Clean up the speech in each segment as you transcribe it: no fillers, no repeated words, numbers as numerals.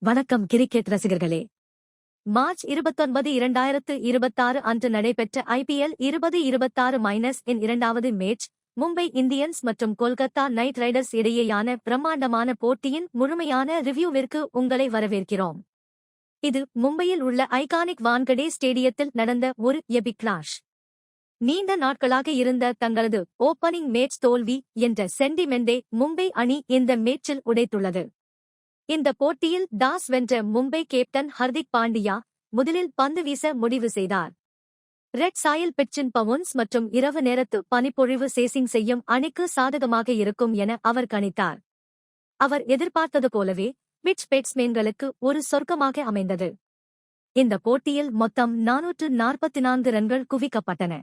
வணக்கம் கிரிக்கெட் ரசிகர்களே. மார்ச் 29, 2026 அன்று நடைபெற்ற IPL 2026-இன் இரண்டாவது மேட்ச் மும்பை இந்தியன்ஸ் மற்றும் கொல்கத்தா நைட் ரைடர்ஸ் இடையேயான பிரம்மாண்டமான போட்டியின் முழுமையான ரிவ்யூவிற்கு உங்களை வரவேற்கிறோம். இது மும்பையில் உள்ள ஐகானிக் வான்கடே ஸ்டேடியத்தில் நடந்த ஒரு எபிக் கிளாஷ். நீண்ட நாட்களாக இருந்த தங்களது ஓப்பனிங் மேட்ச் தோல்வி என்ற சென்டிமெண்டை மும்பை அணி இந்த மேட்சில் உடைத்துள்ளது. இந்த போட்டியில் டாஸ் வென்ற மும்பை கேப்டன் ஹர்திக் பாண்டியா முதலில் பந்து வீச முடிவு செய்தார். ரெட் சாயில் பிட்சின் பவுன்ஸ் மற்றும் இரவு நேரத்து பனிப்பொழிவு சேசிங் செய்யும் அணிக்கு சாதகமாக இருக்கும் என அவர் கணித்தார். அவர் எதிர்பார்த்தது போலவே பிட்ச் பேட்ஸ்மேன்களுக்கு ஒரு சொர்க்கமாக அமைந்தது. இந்த போட்டியில் மொத்தம் 444 ரன்கள் குவிக்கப்பட்டன.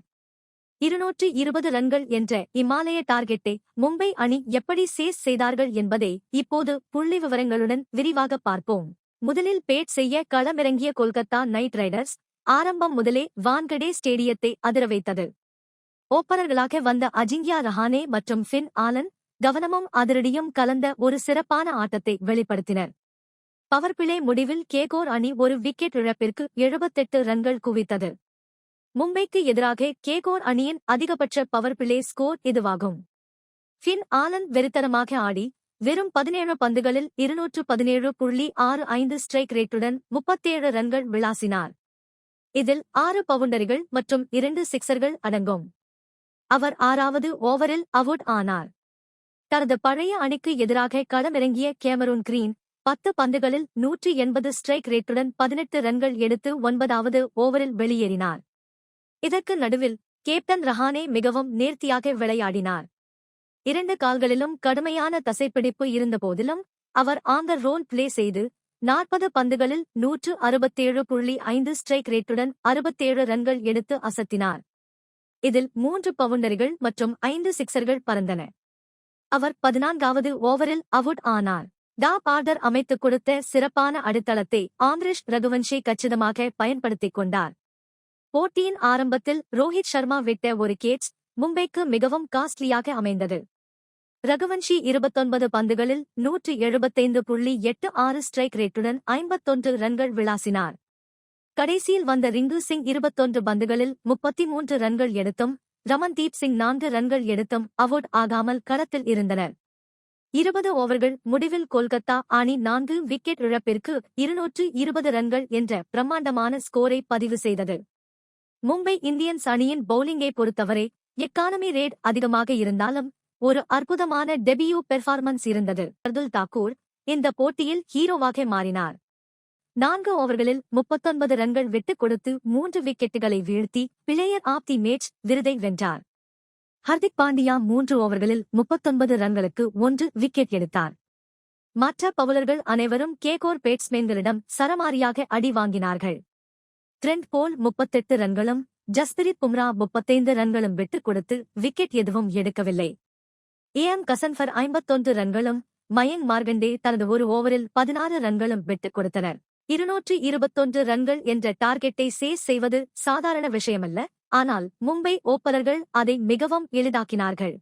220 ரன்கள் என்ற இமாலய டார்கெட்டை மும்பை அணி எப்படி சேஸ் செய்தார்கள் என்பதை இப்போது புள்ளிவிவரங்களுடன் விரிவாக பார்ப்போம். முதலில் பேட் செய்ய களமிறங்கிய கொல்கத்தா நைட் ரைடர்ஸ் ஆரம்பம் முதலே வான்கடே ஸ்டேடியத்தை அதிர வைத்தது. ஓப்பனர்களாக வந்த அஜிங்கியா ரஹானே மற்றும் ஃபின் ஆலன் கவனமும் அதிரடியும் கலந்த ஒரு சிறப்பான ஆட்டத்தை வெளிப்படுத்தினர். பவர்பிளே முடிவில் கேகோர் அணி ஒரு விக்கெட் இழப்பிற்கு 78 ரன்கள் குவித்தது. மும்பைக்கு எதிராக கேகோர் அணியின் அதிகபட்ச பவர் பிளே ஸ்கோர் இதுவாகும். ஃபின் ஆலன் வெறித்தனமாக ஆடி வெறும் 17 பந்துகளில் 217.65 ஸ்ட்ரைக் ரேட்டுடன் 37 ரன்கள் விளாசினார். இதில் 6 பவுண்டரிகள் மற்றும் 2 சிக்சர்கள் அடங்கும். அவர் 6வது ஓவரில் அவுட் ஆனார். தனது பழைய அணிக்கு எதிராக களமிறங்கிய கேமரூன் கிரீன் 10 பந்துகளில் 180 ஸ்ட்ரைக் ரேட்டுடன் 18 ரன்கள் எடுத்து 9வது ஓவரில் வெளியேறினார். இதற்கு நடுவில் கேப்டன் ரஹானே மிகவும் நேர்த்தியாக விளையாடினார். 2 கால்களிலும் கடுமையான தசைப்பிடிப்பு இருந்தபோதிலும் அவர் ஆங்கர் ரோல் பிளே செய்து 40 பந்துகளில் 167.5 ஸ்ட்ரைக் ரேட்டுடன் 67 ரன்கள் எடுத்து அசத்தினார். இதில் 3 பவுண்டரிகள் மற்றும் 5 சிக்சர்கள் பறந்தன. அவர் 14வது ஓவரில் அவுட் ஆனார். டாப் ஆர்டர் அமைத்துக் கொடுத்த சிறப்பான அடித்தளத்தை ஆந்திரேஷ் ரகுவன்ஷி கச்சிதமாக பயன்படுத்திக் கொண்டார். போட்டியின் ஆரம்பத்தில் ரோஹித் சர்மா விட்ட ஒரு கேட்ச் மும்பைக்கு மிகவும் காஸ்ட்லியாக அமைந்தது. ரகுவன்ஷி 29 பந்துகளில் 175.86 ஸ்ட்ரைக் ரேட்டுடன் 51 ரன்கள் விளாசினார். கடைசியில் வந்த ரிங்கு சிங் 21 பந்துகளில் 33 ரன்கள் எடுத்தும் ரமன்தீப் சிங் 4 ரன்கள் எடுத்தும் அவுட் ஆகாமல் களத்தில் இருந்தனர். 20 ஓவர்கள் முடிவில் கொல்கத்தா அணி 4 விக்கெட் இழப்பிற்கு 220 ரன்கள் என்ற பிரம்மாண்டமான ஸ்கோரை பதிவு செய்தது. மும்பை இந்தியன்ஸ் அணியின் பவுலிங்கை பொறுத்தவரை எக்கானமி ரேட் அதிகமாக இருந்தாலும் ஒரு அற்புதமான டெபியூ பெர்ஃபார்மன்ஸ் இருந்தது. ஷர்துல் தாக்கூர் இந்த போட்டியில் ஹீரோவாக மாறினார். 4 ஓவர்களில் 39 ரன்கள் விட்டுக் கொடுத்து 3 விக்கெட்டுகளை வீழ்த்தி பிளேயர் ஆஃப் தி மேட்ச் விருதை வென்றார். ஹர்திக் பாண்டியா 3 ஓவர்களில் 39 ரன்களுக்கு 1 விக்கெட் எடுத்தார். மற்ற பவுலர்கள் அனைவரும் கேகோர் பேட்ஸ்மேன்களிடம் சரமாரியாக அடி வாங்கினார்கள். ட்ரெண்ட் போல் 38 ரன்களும் ஜஸ்பிரித் பும்ரா 35 ரன்களும் விட்டுக் கொடுத்து விக்கெட் எதுவும் எடுக்கவில்லை. AM கசன்ஃபர் 51 ரன்களும் மயங்க் மார்கண்டே தனது ஒரு ஓவரில் 16 ரன்களும் விட்டுக் கொடுத்தனர். 221 ரன்கள் என்ற டார்கெட்டை சேஸ் செய்வது சாதாரண விஷயமல்ல, ஆனால் மும்பை ஓப்பனர்கள் அதை மிகவும் எளிதாக்கினார்கள்.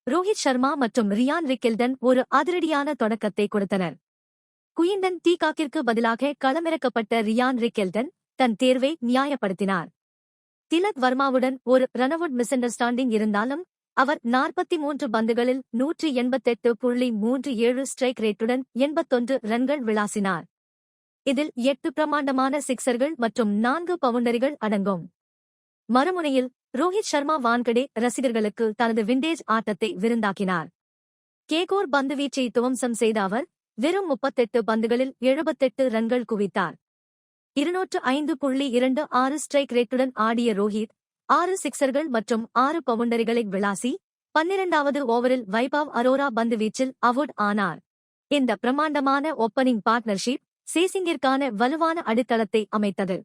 ரோஹித் சர்மா மற்றும் ரியான் ரிக்கெல்டன் ஒரு அதிரடியான தொடக்கத்தை கொடுத்தனர். குயின்டன் டீகாக்கிற்கு பதிலாக களமிறக்கப்பட்ட ரியான் ரிக்கெல்டன் தன் தேர்வை நியாயப்படுத்தினார். திலக் வர்மாவுடன் ஒரு ரன்அவுட் மிஸ்அண்டர்ஸ்டாண்டிங் இருந்தாலும் அவர் 43 பந்துகளில் 188.37 ஸ்ட்ரைக் ரேட்டுடன் 81 ரன்கள் விளாசினார். இதில் 8 பிரமாண்டமான சிக்சர்கள் மற்றும் 4 பவுண்டரிகள் அடங்கும். மறுமுனையில் ரோஹித் சர்மா வான்கடே ரசிகர்களுக்கு தனது விண்டேஜ் ஆட்டத்தை விருந்தாக்கினார். கேகோர் பந்துவீச்சை துவம்சம் செய்த அவர் வெறும் 38 பந்துகளில் 78 ரன்கள் குவித்தார். 205.26 ஸ்ட்ரைக் ரேட்டுடன் ஆடிய ரோஹித் 6 சிக்சர்கள் மற்றும் 6 பவுண்டரிகளை விளாசி 12வது ஓவரில் வைபவ் அரோரா பந்துவீச்சில் அவுட் ஆனார். இந்த பிரம்மாண்டமான ஓப்பனிங் பார்ட்னர்ஷிப் சேசிங்கிற்கான வலுவான அடித்தளத்தை அமைத்தது.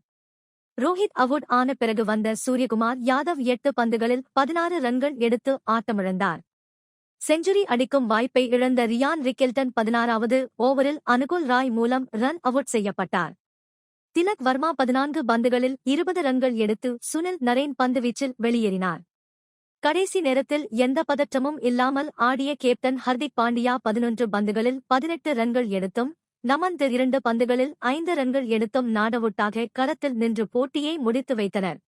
ரோஹித் அவுட் ஆன பிறகு வந்த சூரியகுமார் யாதவ் 8 பந்துகளில் 16 ரன்கள் எடுத்து ஆட்டமிழந்தார். செஞ்சுரி அடிக்கும் வாய்ப்பை இழந்த ரியான் ரிக்கெல்டன் 16வது ஓவரில் அனுகுல் ராய் மூலம் ரன் அவுட் செய்யப்பட்டார். திலக் வர்மா 14 பந்துகளில் 20 ரன்கள் எடுத்து சுனில் நரேன் பந்துவீச்சில் வெளியேறினார். கடைசி நேரத்தில் எந்த பதற்றமும் இல்லாமல் ஆடிய கேப்டன் ஹர்திக் பாண்டியா 11 பந்துகளில் 18 ரன்கள் எடுத்தும் நமந்து 2 பந்துகளில் 5 ரன்கள் எடுத்தும் நாடவுட்டாக களத்தில் நின்று போட்டியை முடித்து வைத்தனர்.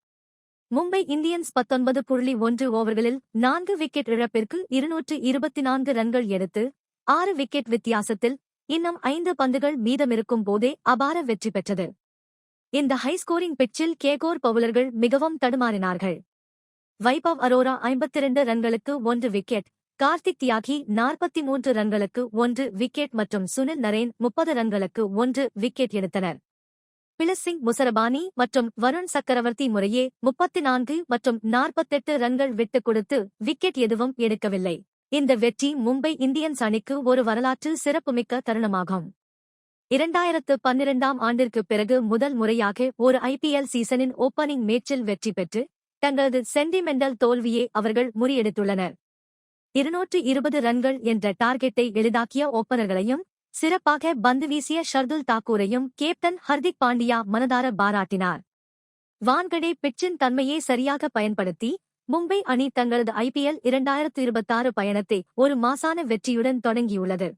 மும்பை இந்தியன்ஸ் 19.1 ஓவர்களில் 4 விக்கெட் இழப்பிற்கு 224 ரன்கள் எடுத்து 6 விக்கெட் வித்தியாசத்தில் இன்னும் 5 பந்துகள் மீதமிருக்கும் போதே அபார வெற்றி பெற்றது. இந்த ஹை ஸ்கோரிங் பிட்சில் கேகோர் பவுலர்கள் மிகவும் தடுமாறினார்கள். வைபவ் அரோரா 52 ரன்களுக்கு 1 விக்கெட், கார்த்திக் தியாகி 43 ரன்களுக்கு 1 விக்கெட் மற்றும் சுனில் நரேன் 30 ரன்களுக்கு 1 விக்கெட் எடுத்தனர். பிளசிங் முசரபானி மற்றும் வருண் சக்கரவர்த்தி முறையே 34 மற்றும் 48 ரன்கள் விட்டுக் கொடுத்து விக்கெட் எதுவும் எடுக்கவில்லை. இந்த வெற்றி மும்பை இந்தியன்ஸ் அணிக்கு ஒரு வரலாற்று சிறப்புமிக்க தருணமாகும். 2012ஆம் ஆண்டிற்குப் பிறகு முதல் முறையாக ஒரு IPL சீசனின் ஓப்பனிங் மேட்சில் வெற்றி பெற்று தங்களது சென்டிமெண்டல் தோல்வியை அவர்கள் முறியடித்துள்ளனர். 220 ரன்கள் என்ற டார்கெட்டை எளிதாக்கிய ஓப்பனர்களையும் சிறப்பாக பந்து வீசிய ஷர்துல் தாக்கூரையும் கேப்டன் ஹர்திக் பாண்டியா மனதார பாராட்டினார். வான்கடே பிட்சின் தன்மையை சரியாக பயன்படுத்தி மும்பை அணி தங்களது IPL 2026 பயணத்தை ஒரு மாசான வெற்றியுடன் தொடங்கியுள்ளது.